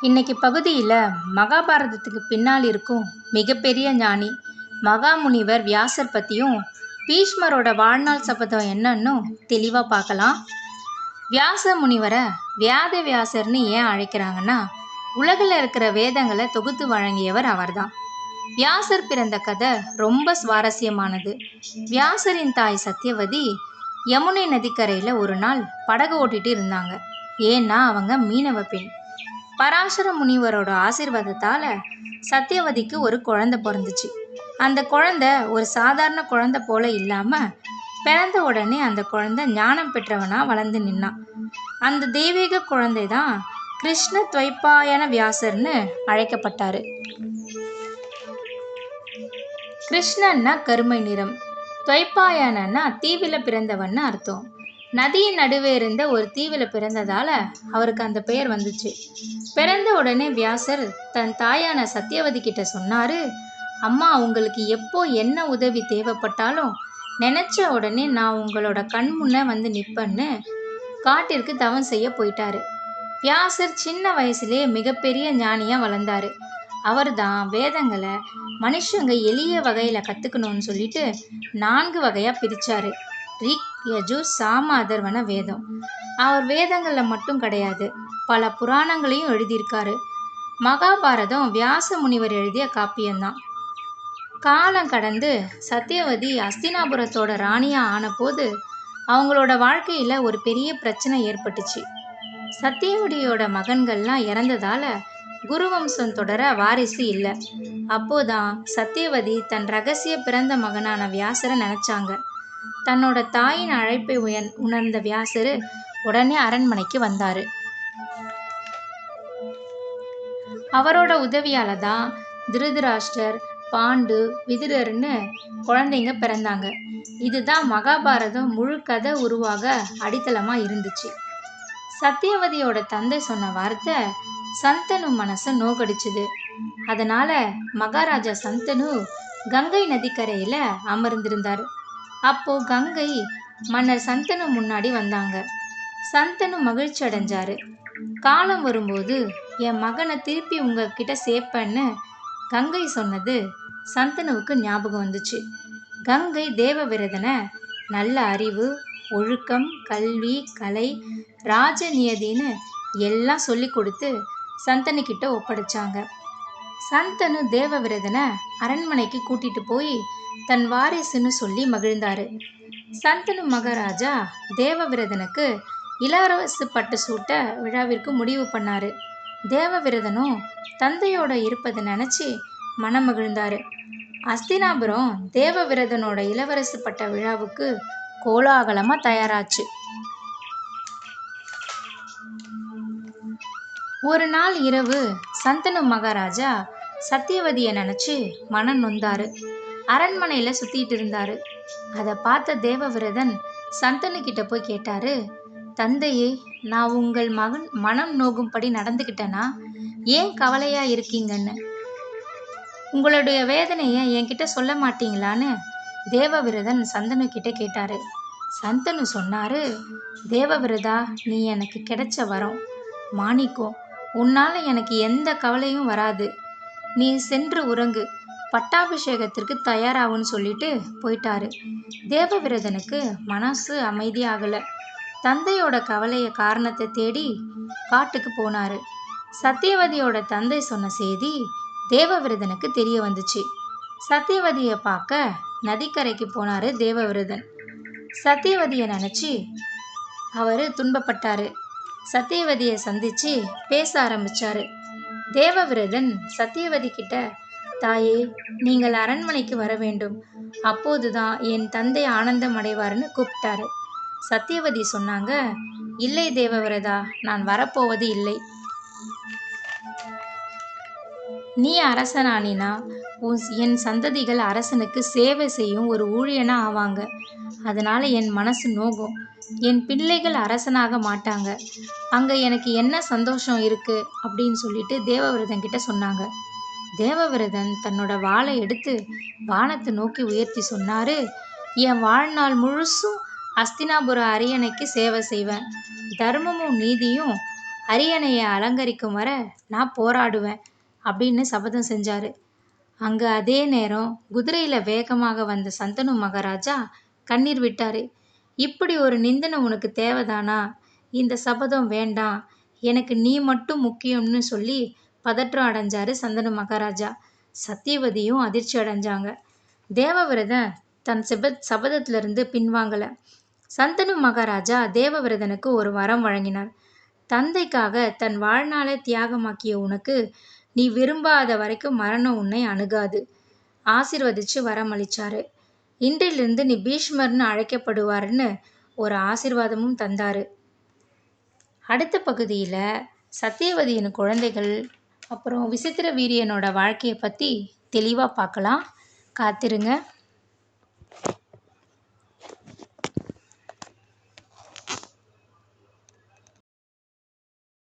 இன்னைக்கு பகுதியில் மகாபாரதத்துக்கு பின்னால் இருக்கும் மிகப்பெரிய ஞானி மகாமுனிவர் வியாசர் பற்றியும் பீஷ்மரோட வாழ்நாள் சபதம் என்னன்னு தெளிவாக பார்க்கலாம். வியாச முனிவரை வியாத வியாசர்னு ஏன் அழைக்கிறாங்கன்னா, உலகில் இருக்கிற வேதங்களை தொகுத்து வழங்கியவர் அவர்தான். வியாசர் பிறந்த கதை ரொம்ப சுவாரஸ்யமானது. வியாசரின் தாய் சத்தியவதி யமுனை நதிக்கரையில் ஒரு நாள் படகு ஓட்டிட்டு இருந்தாங்க. ஏன்னா அவங்க மீனவ பெண். பராசர முனிவரோட ஆசீர்வாதத்தால் சத்தியவதிக்கு ஒரு குழந்தை பிறந்துச்சு. அந்த குழந்தை ஒரு சாதாரண குழந்தை போல இல்லாமல் பிறந்த உடனே அந்த குழந்தை ஞானம் பெற்றவனா வளர்ந்து நின்னான். அந்த தெய்வீக குழந்தை தான் கிருஷ்ண துவைபாயன வியாசர்னு அழைக்கப்பட்டார். கிருஷ்ணன்னா கருமை நிறம், துவைபாயனா தீவில் பிறந்தவன்னு அர்த்தம். நதியின் நடுவே இருந்த ஒரு தீவில் பிறந்ததால அவருக்கு அந்த பெயர் வந்துச்சு. பிறந்த உடனே வியாசர் தன் தாயான சத்தியவதி கிட்ட சொன்னாரு, அம்மா, உங்களுக்கு எப்போ என்ன உதவி தேவைப்பட்டாலும் நினைச்ச உடனே நான் உங்களோட கண் முன்ன வந்து நிற்பேன்னு காட்டிற்கு தவம் செய்ய போயிட்டாரு. வியாசர் சின்ன வயசுலே மிகப்பெரிய ஞானியா வளர்ந்தாரு. அவர் தான் வேதங்களை மனுஷங்க எளிய வகையில் கற்றுக்கணும்னு சொல்லிட்டு 4 வகையாக பிரித்தார். ரிக், யஜுர், சாம, அதர்வன வேதம். அவர் வேதங்களில் மட்டும் கிடையாது, பல புராணங்களையும் எழுதியிருக்காரு. மகாபாரதம் வியாச முனிவர் எழுதிய காப்பியம்தான். காலம் கடந்து சத்தியவதி அஸ்தினாபுரத்தோட ராணியாக ஆனபோது அவங்களோட வாழ்க்கையில் ஒரு பெரிய பிரச்சனை ஏற்பட்டுச்சு. சத்தியவதியோட மகன்கள்லாம் இறந்ததால் குருவம்சம் தொடர வாரிசு இல்லை. அப்போதான் சத்தியவதி தன் ரகசிய பிறந்த மகனான வியாசரை நினச்சாங்க. தன்னோட தாயின் அழைப்பை உணர்ந்த வியாசர் உடனே அரண்மனைக்கு வந்தார். அவரோட உதவியால தான் திருதராஷ்டர், பாண்டு, விதுரர்னு குழந்தைங்க பிறந்தாங்க. இதுதான் மகாபாரதம் முழு கதை உருவாக அடித்தளமாக இருந்துச்சு. சத்தியவதியோட தந்தை சொன்ன வார்த்தை சந்தனு மனசை நோகடிச்சுது. அதனால மகாராஜா சந்தனு கங்கை நதிக்கரையில் அமர்ந்திருந்தார். அப்போ கங்கை மன்னர் சந்தனு முன்னாடி வந்தாங்க. சந்தனு மகிழ்ச்சி அடைஞ்சாரு. காலம் வரும்போது என் மகனை திருப்பி உங்ககிட்ட சேர்ப்பேன்னு கங்கை சொன்னது சந்தனுவுக்கு ஞாபகம் வந்துச்சு. கங்கை தேவவிரதனை நல்ல அறிவு, ஒழுக்கம், கல்வி, கலை, ராஜநியதின்னு எல்லாம் சொல்லி கொடுத்து சந்தனுக்கிட்ட ஒப்படைச்சாங்க. சந்தனு தேவவிரதனை அரண்மனைக்கு கூட்டிட்டு போய் தன் வாரிசுன்னு சொல்லி மகிழ்ந்தாரு. சந்தனு மகாராஜா தேவவிரதனுக்கு இளவரசு பட்டு சூட்ட விழாவிற்கு முடிவு பண்ணாரு. தேவவிரதனும் தந்தையோட இருப்பதை நினச்சி மனம் மகிழ்ந்தாரு. அஸ்தினாபுரம் தேவவிரதனோட இளவரசு பட்ட விழாவுக்கு கோலாகலமாக தயாராச்சு. ஒரு நாள் இரவு சந்தனு மகாராஜா சத்தியவதியை நினச்சி மனம் நொந்தாரு. அரண்மனையில் சுற்றிட்டு இருந்தாரு. அதை பார்த்த தேவவிரதன் சந்தனு கிட்ட போய் கேட்டாரு, தந்தையே, நான் உங்கள் மகன் மனம் நோகும்படி நடந்துக்கிட்டேனா? ஏன் கவலையாக இருக்கீங்கன்னு? உங்களுடைய வேதனையை என்கிட்ட சொல்ல மாட்டீங்களான்னு தேவவிரதன் சந்தனு கிட்ட கேட்டாரு. சந்தனு சொன்னாரு, தேவவிரதா, நீ எனக்கு கிடைச்ச வரம், மாணிக்கம், உன்னால் எனக்கு எந்த கவலையும் வராது. நீ சென்று உறங்கு, பட்டாபிஷேகத்திற்கு தயாராகுன்னு சொல்லிட்டு போயிட்டாரு. தேவவிரதனுக்கு மனசு அமைதியாகலை. தந்தையோட கவலைய காரணத்தை தேடி காட்டுக்கு போனாரு. சத்தியவதியோட தந்தை சொன்ன செய்தி தேவவிரதனுக்கு தெரிய வந்துச்சு. சத்தியவதியை பார்க்க நதிக்கரைக்கு போனாரு தேவவிரதன். சத்தியவதியை நினச்சி அவர் துன்பப்பட்டாரு. சத்தியவதியை சந்திச்சு பேச ஆரம்பிச்சாரு. தேவவிரதன் சத்தியவதி கிட்ட, தாயே, நீங்கள் அரண்மனைக்கு வர வேண்டும், அப்போதுதான் என் தந்தை ஆனந்தம் அடைவார்னு கூப்பிட்டாரு. சத்தியவதி சொன்னாங்க, இல்லை தேவவிரதா, நான் வரப்போவது இல்லை. நீ அரசனானினா என் சந்ததிகள் அரசனுக்கு சேவை செய்யும் ஒரு ஊழியனா ஆவாங்க. அதனால என் மனசு நோகும். என் பிள்ளைகள் அரசனாக மாட்டாங்க. அங்கே எனக்கு என்ன சந்தோஷம் இருக்கு அப்படின்னு சொல்லிட்டு தேவவிரதன் கிட்ட சொன்னாங்க. தேவவிரதன் தன்னோட வாளை எடுத்து வானத்தை நோக்கி உயர்த்தி சொன்னாரு, என் வாழ்நாள் முழுசும் அஸ்தினாபுர அரியணைக்கு சேவை செய்வேன். தர்மமும் நீதியும் அரியணையை அலங்கரிக்கும் வரை நான் போராடுவேன் அப்படின்னு சபதம் செஞ்சாரு. அங்க அதே நேரம் குதிரையில வேகமாக வந்த சந்தனு மகாராஜா கண்ணீர் விட்டாரு. இப்படி ஒரு நிந்தனை உனக்கு தேவைதானா? இந்த சபதம் வேண்டாம், எனக்கு நீ மட்டும் முக்கியம்னு சொல்லி பதற்றம் அடைஞ்சாரு சந்தனு மகாராஜா. சத்தியவதியும் அதிர்ச்சி அடைஞ்சாங்க. தேவவிரதன் தன் சபதத்திலிருந்து பின்வாங்கல. சந்தனு மகாராஜா தேவவிரதனுக்கு ஒரு வரம் வழங்கினார். தந்தைக்காக தன் வாழ்நாளை தியாகமாக்கிய உனக்கு நீ விரும்பாத வரைக்கும் மரணம் உன்னை அணுகாது ஆசீர்வதிச்சு வரமளிச்சாரு. இன்றிலிருந்து நீ பீஷ்மர்னு அழைக்கப்படுவாருன்னு ஒரு ஆசீர்வாதமும் தந்தாரு. அடுத்த பகுதியில் சத்தியவதியின் குழந்தைகள் அப்புறம் விசித்திர வீரியனோட வாழ்க்கையை பற்றி தெளிவாக பார்க்கலாம். காத்திருங்க.